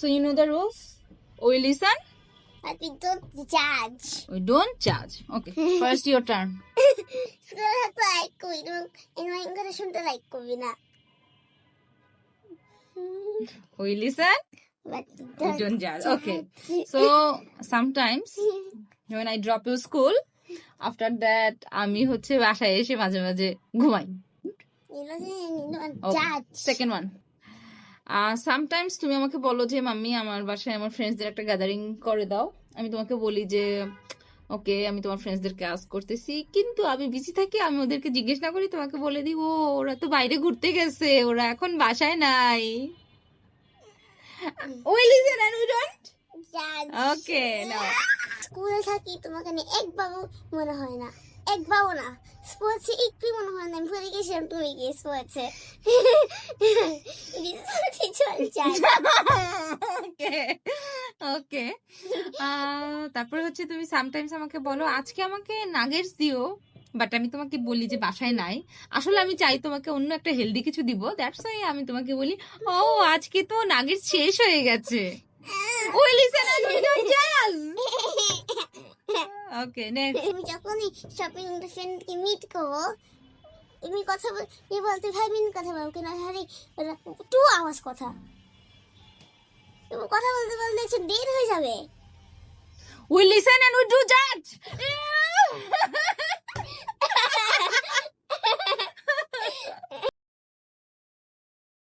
So you know the rules. We listen. But we don't judge. We don't judge. Okay. First your turn. স্কুলে থাকতে like করবি না, এনভাইন করে শুনতে like করবি না। We listen. But We don't judge. Okay. So sometimes when I drop you school, after that আমি হচ্ছে বাসায় এসে মাঝে মাঝে ঘুমাই. judge. Second one. Sometimes তুমি আমাকে বলো যে মাম্মি আমার বাসায় আমার ফ্রেন্ডসদের একটা গ্যাদারিং করে দাও। আমি তোমাকে বলি যে ওকে আমি তোমার ফ্রেন্ডসদেরকে আস্ক করতেছি, কিন্তু আমি বিজি থাকি, আমি ওদেরকে জিজ্ঞেস না করি, তোমাকে বলে দিই ও ওরা তো বাইরে ঘুরতে গেছে, ওরা এখন বাসায় নাই। We listen and we don't judge. Okay, now স্কুলে থাকি তোমাকে নিয়ে একবারও মনে হয় না, একবারও না। স্পোর্টসে একটু মনে হয় না, আমি ভুলে গেছিলাম তুমি গিয়ে স্পোর্টসে। ওকে তারপরে হচ্ছে তুমি সামটাইমস আমাকে বলো আজকে আমাকে নাগেটস দিও, বাট আমি তোমাকে বলি যে বাসায় নাই। আসলে আমি চাই তোমাকে অন্য একটা হেলদি কিছু দিব, দ্যাটস ওয়াই আমি তোমাকে বলি ও আজকে তো নাগেটস শেষ হয়ে গেছে। We listen and we don't judge. Okay, next. তুমি যখনই শপিং ফ্রেন্ডকে মিট করো, তুমি কথা বলতে 5 মিনিট কথা বলো কিনা, আরে 2 আওয়ার্স কথা, তুমি কথা বলতে বলতে দেরি হয়ে যাবে। We listen and we do judge.